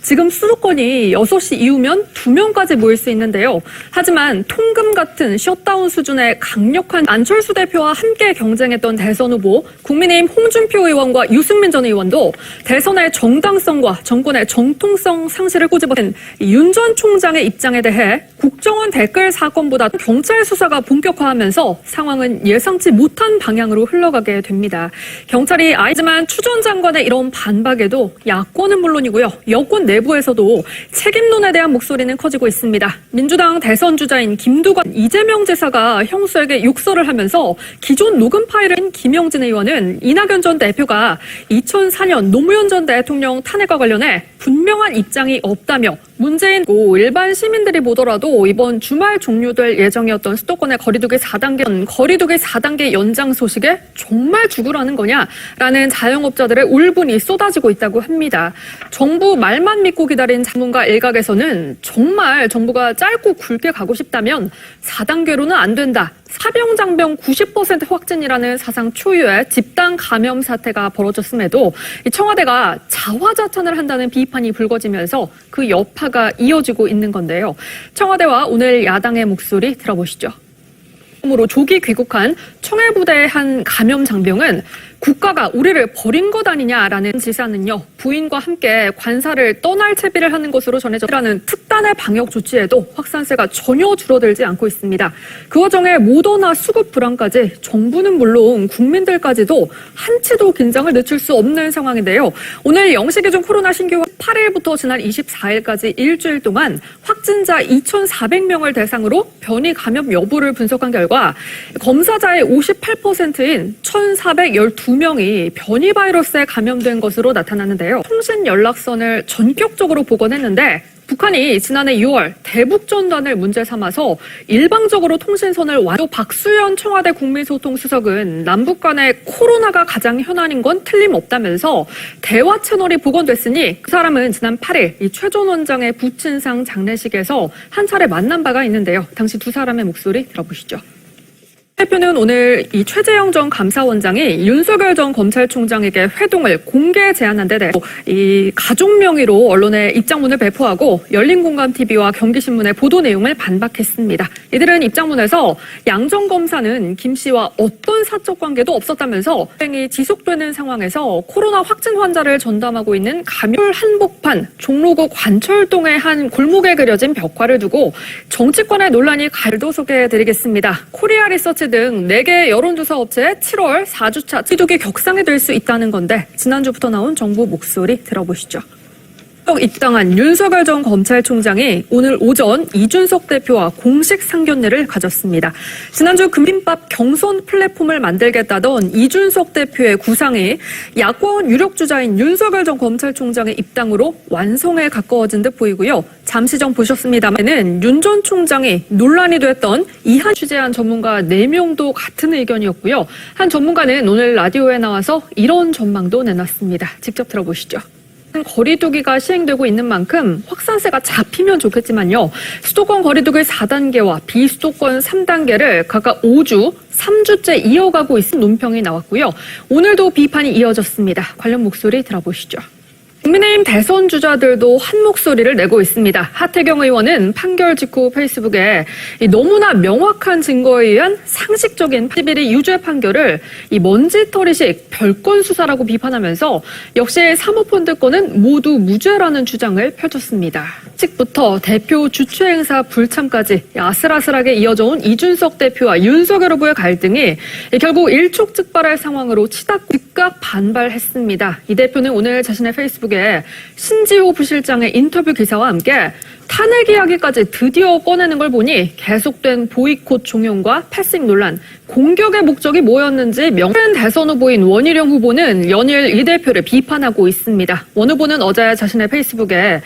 지금 수도권이 6시 이후면 2명까지 모일 수 있는데요. 하지만 통금 같은 셧다운 수준의 강력한 안철수 대표와 함께 경쟁했던 대선 후보 국민의힘 홍준표 의원과 유승민 전 의원도 대선의 정당성과 정권의 정통성 상실을 꼬집어낸 윤 전 총장의 입장에 대해 국정원 댓글 사건보다 경찰 수사가 본격화하면서 상황은 예상치 못한 방향으로 흘러가게 됩니다. 경찰이 아니지만 추 전 장관의 이런 반박에도 야권은 물론이고요. 여권 내부에서도 책임론에 대한 목소리는 커지고 있습니다. 민주당 대선 주자인 김두관 이재명 지사가 형수에게 욕설을 하면서 기존 녹음 파일을 김영진 의원은 이낙연 전 대표가 2004년 노무현 전 대통령 탄핵과 관련해 분명한 입장이 없다며 문재인 일반 시민들이 보더라도 이번 주말 종료될 예정이었던 수도권의 거리두기 4단계 연장 소식에 정말 죽으라는 거냐라는 자영업자들의 울분이 쏟아지고 있다고 합니다. 정부 말만 믿고 기다린 전문가 일각에서는 정말 정부가 짧고 굵게 가고 싶다면 4단계로는 안 된다. 사병장병 90% 확진이라는 사상 초유의 집단 감염 사태가 벌어졌음에도 청와대가 자화자찬을 한다는 비판이 불거지면서 그 여파가 이어지고 있는 건데요. 청와대와 오늘 야당의 목소리 들어보시죠. 으로 조기 귀국한 청해부대의 한 감염 장병은 국가가 우리를 버린 것 아니냐라는 지사는요. 부인과 함께 관사를 떠날 채비를 하는 것으로 전해졌다는 특단의 방역 조치에도 확산세가 전혀 줄어들지 않고 있습니다. 그 와중에 모더나 수급 불안까지 정부는 물론 국민들까지도 한치도 긴장을 늦출 수 없는 상황인데요. 오늘 영시기준 코로나 신규 8일부터 지난 24일까지 일주일 동안 확진자 2,400명을 대상으로 변이 감염 여부를 분석한 결과 검사자의 58%인 1,412명이 변이 바이러스에 감염된 것으로 나타났는데요. 통신 연락선을 전격적으로 복원했는데 북한이 지난해 6월 대북전단을 문제 삼아서 일방적으로 통신선을 완료. 박수현 청와대 국민소통수석은 남북 간의 코로나가 가장 현안인 건 틀림없다면서 대화 채널이 복원됐으니 그 사람은 지난 8일 이 최 전 원장의 부친상 장례식에서 한 차례 만난 바가 있는데요. 당시 두 사람의 목소리 들어보시죠. 대표는 오늘 이 최재형 전 감사원장이 윤석열 전 검찰총장에게 회동을 공개 제안한 데 대해 이 가족 명의로 언론에 입장문을 배포하고 열린공감TV와 경기신문의 보도 내용을 반박했습니다. 이들은 입장문에서 양 전 검사는 김 씨와 어떤 사적 관계도 없었다면서 행이 지속되는 상황에서 코로나 확진 환자를 전담하고 있는 감염 한복판 종로구 관철동의 한 골목에 그려진 벽화를 두고 정치권의 논란이 갈도 소개해드리겠습니다. 코리아 리서치 등 4개 여론조사 업체의 7월 4주차 지독이 격상이 될 수 있다는 건데 지난주부터 나온 정부 목소리 들어보시죠. 입당한 윤석열 전 검찰총장이 오늘 오전 이준석 대표와 공식 상견례를 가졌습니다. 지난주 금빈밥 경선 플랫폼을 만들겠다던 이준석 대표의 구상이 야권 유력 주자인 윤석열 전 검찰총장의 입당으로 완성에 가까워진 듯 보이고요. 잠시 전 보셨습니다만은 윤 전 총장이 논란이 됐던 이한 취재한 전문가 4명도 같은 의견이었고요. 한 전문가는 오늘 라디오에 나와서 이런 전망도 내놨습니다. 직접 들어보시죠. 거리두기가 시행되고 있는 만큼 확산세가 잡히면 좋겠지만요. 수도권 거리두기 4단계와 비수도권 3단계를 각각 5주, 3주째 이어가고 있는 논평이 나왔고요. 오늘도 비판이 이어졌습니다. 관련 목소리 들어보시죠. 국민의힘 대선 주자들도 한 목소리를 내고 있습니다. 하태경 의원은 판결 직후 페이스북에 너무나 명확한 증거에 의한 상식적인 11일 유죄 판결을 이 먼지털이식 별건 수사라고 비판하면서 역시 사모펀드 건은 모두 무죄라는 주장을 펼쳤습니다. 직부터 대표 주최 행사 불참까지 아슬아슬하게 이어져온 이준석 대표와 윤석열 후보의 갈등이 결국 일촉즉발할 상황으로 즉각 반발했습니다. 이 대표는 오늘 자신의 페이스북에 신지호 부실장의 인터뷰 기사와 함께 탄핵 이야기까지 드디어 꺼내는 걸 보니 계속된 보이콧 종용과 패싱 논란, 공격의 목적이 뭐였는지 명확한 대선 후보인 원희룡 후보는 연일 이 대표를 비판하고 있습니다. 원 후보는 어제 자신의 페이스북에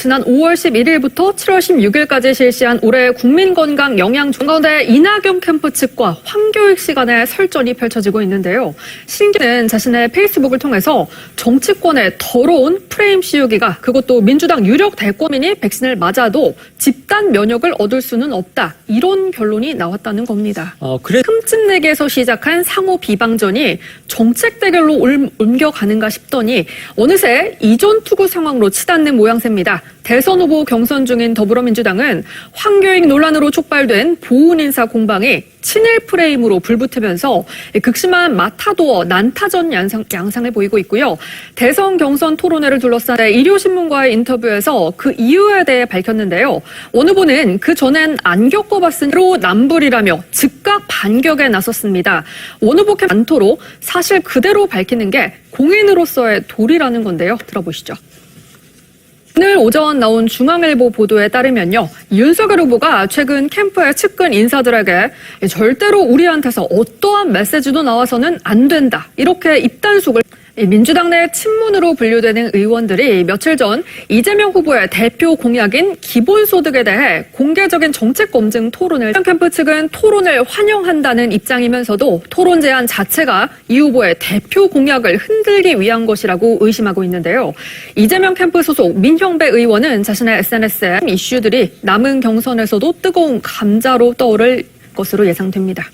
지난 5월 11일부터 7월 16일까지 실시한 올해 국민건강 영양중 가운데 이낙연 캠프 측과 황교익 씨 간의 설전이 펼쳐지고 있는데요. 신기는 자신의 페이스북을 통해서 정치권의 더러운 프레임 씌우기가 그것도 민주당 유력 대권인이 백신을 맞아도 집단 면역을 얻을 수는 없다. 이런 결론이 나왔다는 겁니다. 그래서 흠집 내기에서 시작한 상호 비방전이 정책 대결로 옮겨가는가 싶더니 어느새 이전 투구 상황으로 치닫는 모양새입니다. 대선 후보 경선 중인 더불어민주당은 황교익 논란으로 촉발된 보훈 인사 공방이 친일 프레임으로 불붙으면서 극심한 마타도어 난타전 양상을 보이고 있고요. 대선 경선 토론회를 둘러싼 일요신문과의 인터뷰에서 그 이유에 대해 밝혔는데요. 원 후보는 그 전엔 안 겪어봤으니로 남불이라며 즉각 반격에 나섰습니다. 원 후보 캠프 안토로 사실 그대로 밝히는 게 공인으로서의 도리라는 건데요. 들어보시죠. 오늘 오전 나온 중앙일보 보도에 따르면요. 윤석열 후보가 최근 캠프의 측근 인사들에게 절대로 우리한테서 어떠한 메시지도 나와서는 안 된다. 이렇게 입단속을 민주당 내 친문으로 분류되는 의원들이 며칠 전 이재명 후보의 대표 공약인 기본소득에 대해 공개적인 정책 검증 토론을 캠프 측은 토론을 환영한다는 입장이면서도 토론 제안 자체가 이 후보의 대표 공약을 흔들기 위한 것이라고 의심하고 있는데요. 이재명 캠프 소속 민형배 의원은 자신의 SNS에 이슈들이 남은 경선에서도 뜨거운 감자로 떠오를 것으로 예상됩니다.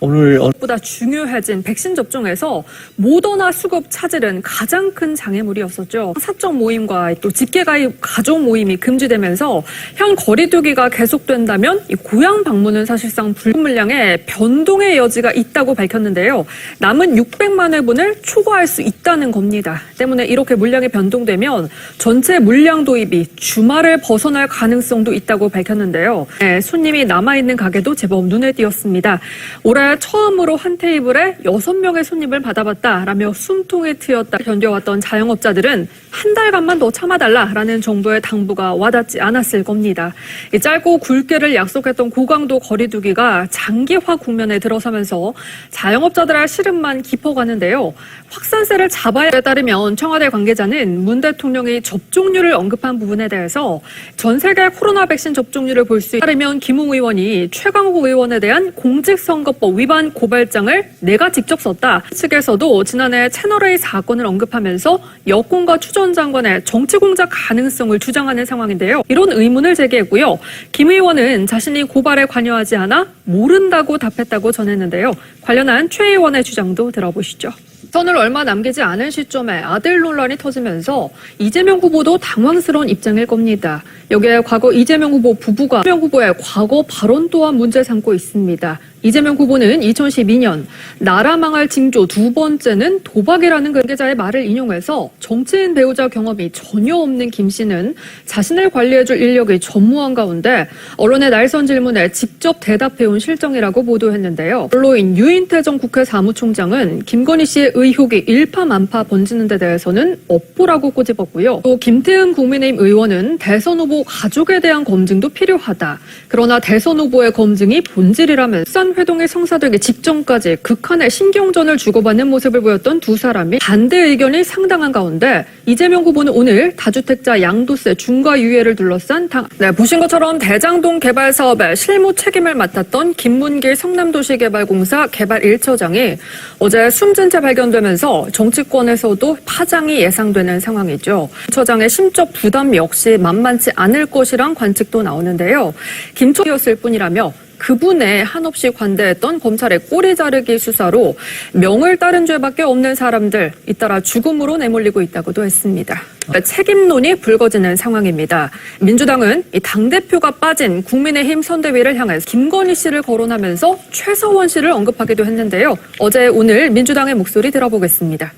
오늘 보다 중요해진 백신 접종에서 모더나 수급 차질은 가장 큰 장애물이었었죠. 사적 모임과 또 직계가입 가족 모임이 금지되면서 현 거리두기가 계속된다면 이 고향 방문은 사실상 물량의 변동의 여지가 있다고 밝혔는데요. 남은 600만 회분을 초과할 수 있다는 겁니다. 때문에 이렇게 물량이 변동되면 전체 물량 도입이 주말을 벗어날 가능성도 있다고 밝혔는데요. 손님이 남아있는 가게도 제법 눈에 띄었습니다. 올해 처음으로 한 테이블에 6명의 손님을 받아봤다라며 숨통이 트였다 견뎌왔던 자영업자들은 한 달간만 더 참아달라라는 정부의 당부가 와닿지 않았을 겁니다. 이 짧고 굵게를 약속했던 고강도 거리두기가 장기화 국면에 들어서면서 자영업자들의 시름만 깊어가는데요. 확산세를 잡아야 따르면 청와대 관계자는 문 대통령이 접종률을 언급한 부분에 대해서 전 세계 코로나 백신 접종률을 볼 수 따르면 김웅 의원이 최강욱 의원에 대한 공직선거법 위반 고발장을 내가 직접 썼다. 측에서도 지난해 채널A 사건을 언급하면서 여권과 추 전 장관의 정치 공작 가능성을 주장하는 상황인데요. 이런 의문을 제기했고요. 김 의원은 자신이 고발에 관여하지 않아 모른다고 답했다고 전했는데요. 관련한 최 의원의 주장도 들어보시죠. 선을 얼마 남기지 않은 시점에 아들 논란이 터지면서 이재명 후보도 당황스러운 입장일 겁니다. 여기에 과거 이재명 후보 부부가 이재명 후보의 과거 발언 또한 문제 삼고 있습니다. 이재명 후보는 2012년 나라 망할 징조 두 번째는 도박이라는 관계자의 말을 인용해서 정치인 배우자 경험이 전혀 없는 김 씨는 자신을 관리해줄 인력이 전무한 가운데 언론의 날선 질문에 직접 대답해온 실정이라고 보도했는데요. 언론인 유인태 전 국회 사무총장은 김건희 씨의 의혹이 일파만파 번지는 데 대해서는 업보라고 꼬집었고요. 또 김태흠 국민의힘 의원은 대선 후보 가족에 대한 검증도 필요하다. 그러나 대선 후보의 검증이 본질이라면 회동이 성사되기 직전까지 극한의 신경전을 주고받는 모습을 보였던 두 사람이 반대 의견이 상당한 가운데 이재명 후보는 오늘 다주택자 양도세 중과 유예를 둘러싼 보신 것처럼 대장동 개발 사업의 실무 책임을 맡았던 김문길 성남도시개발공사 개발 1처장이 어제 숨진 채 발견되면서 정치권에서도 파장이 예상되는 상황이죠. 처장의 심적 부담 역시 만만치 않을 것이란 관측도 나오는데요. 김초였을 뿐이라며 그분에 한없이 관대했던 검찰의 꼬리 자르기 수사로 명을 따른 죄밖에 없는 사람들 잇따라 죽음으로 내몰리고 있다고도 했습니다. 책임론이 불거지는 상황입니다. 민주당은 이 당대표가 빠진 국민의힘 선대위를 향해 김건희 씨를 거론하면서 최서원 씨를 언급하기도 했는데요. 어제 오늘 민주당의 목소리 들어보겠습니다.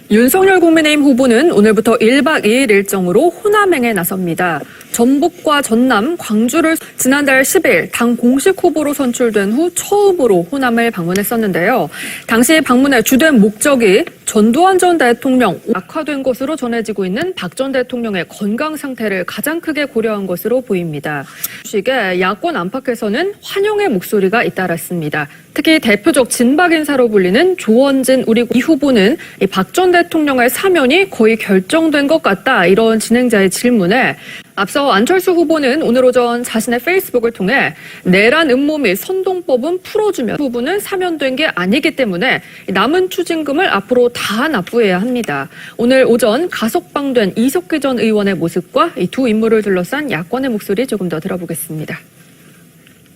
윤석열 국민의힘 후보는 오늘부터 1박 2일 일정으로 호남행에 나섭니다. 전북과 전남, 광주를 지난달 10일 당 공식 후보로 선출된 후 처음으로 호남을 방문했었는데요. 당시 방문의 주된 목적이 전두환 전 대통령 악화된 것으로 전해지고 있는 박 전 대통령의 건강 상태를 가장 크게 고려한 것으로 보입니다. 식의 야권 안팎에서는 환영의 목소리가 잇따랐습니다. 특히 대표적 진박 인사로 불리는 조원진 이 후보는 박 전 대통령의 사면이 거의 결정된 것 같다. 이런 진행자의 질문에 앞서 안철수 후보는 오늘 오전 자신의 페이스북을 통해 내란 음모 및 선동법은 풀어주면 부분은 사면된 게 아니기 때문에 남은 추징금을 앞으로 다 납부해야 합니다. 오늘 오전 가석방된 이석기 전 의원의 모습과 이 두 인물을 둘러싼 야권의 목소리 조금 더 들어보겠습니다.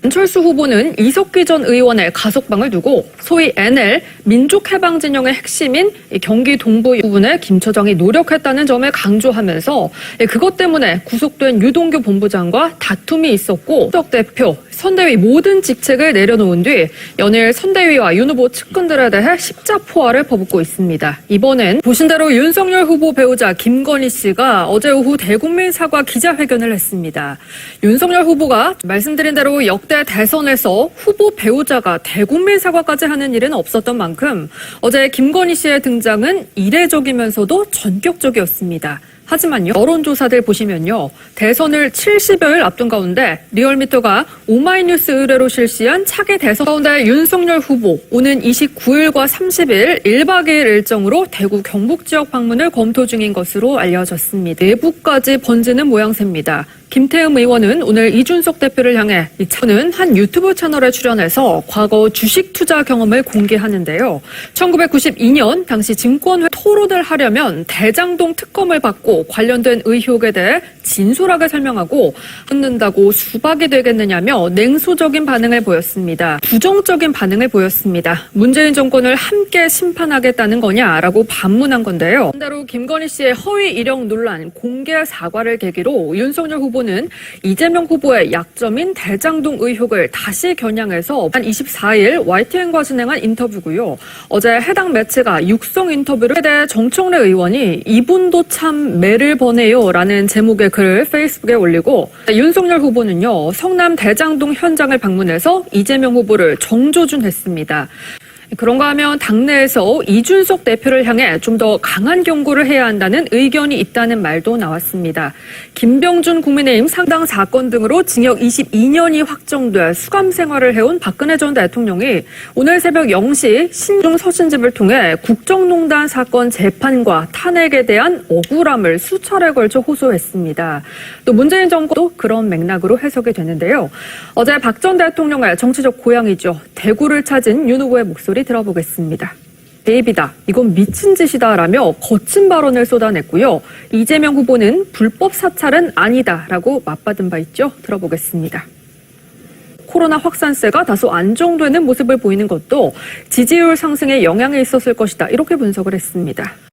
안철수 후보는 이석기 전 의원의 가석방을 두고 소위 NL 민족해방진영의 핵심인 경기 동부 부분에 김 처장이 노력했다는 점을 강조하면서 그것 때문에 구속된 유동규 본부장과 다툼이 있었고 석 대표, 선대위 모든 직책을 내려놓은 뒤 연일 선대위와 윤 후보 측근들에 대해 십자포화를 퍼붓고 있습니다. 이번엔 보신 대로 윤석열 후보 배우자 김건희 씨가 어제 오후 대국민 사과 기자회견을 했습니다. 윤석열 후보가 말씀드린 대로 역대 대선에서 후보 배우자가 대국민 사과까지 하는 일은 없었던 만큼 어제 김건희 씨의 등장은 이례적이면서도 전격적이었습니다. 하지만요, 여론조사들 보시면요, 대선을 70여일 앞둔 가운데 리얼미터가 오마이뉴스 의뢰로 실시한 차기 대선 가운데 윤석열 후보 오는 29일과 30일 1박 2일 일정으로 대구 경북 지역 방문을 검토 중인 것으로 알려졌습니다. 내부까지 번지는 모양새입니다. 김태흠 의원은 오늘 이준석 대표를 향해 저는 한 유튜브 채널에 출연해서 과거 주식 투자 경험을 공개하는데요. 1992년 당시 증권회 토론을 하려면 대장동 특검을 받고 관련된 의혹에 대해 진솔하게 설명하고 듣는다고 수박이 되겠느냐며 냉소적인 반응을 보였습니다. 부정적인 반응을 보였습니다. 문재인 정권을 함께 심판하겠다는 거냐라고 반문한 건데요. 반대로 김건희 씨의 허위 이력 논란 공개 사과를 계기로 윤석열 후보는 이재명 후보의 약점인 대장동 의혹을 다시 겨냥해서 한 24일 YTN과 진행한 인터뷰고요. 어제 해당 매체가 육성 인터뷰를 해 정청래 의원이 이분도 참 매를 버네요 라는 제목의 글을 페이스북에 올리고 윤석열 후보는요, 성남 대장동 현장을 방문해서 이재명 후보를 정조준했습니다. 그런가 하면 당내에서 이준석 대표를 향해 좀 더 강한 경고를 해야 한다는 의견이 있다는 말도 나왔습니다. 김병준 국민의힘 상당 사건 등으로 징역 22년이 확정돼 수감 생활을 해온 박근혜 전 대통령이 오늘 새벽 0시 신중 서신집을 통해 국정농단 사건 재판과 탄핵에 대한 억울함을 수차례 걸쳐 호소했습니다. 또 문재인 정권도 그런 맥락으로 해석이 되는데요. 어제 박 전 대통령의 정치적 고향이죠. 대구를 찾은 윤 후보의 목소리 들어보겠습니다. 대입이다. 이건 미친 짓이다 라며 거친 발언을 쏟아냈고요. 이재명 후보는 불법 사찰은 아니다라고 맞받은 바 있죠. 들어보겠습니다. 코로나 확산세가 다소 안정되는 모습을 보이는 것도 지지율 상승에 영향이 있었을 것이다. 이렇게 분석을 했습니다.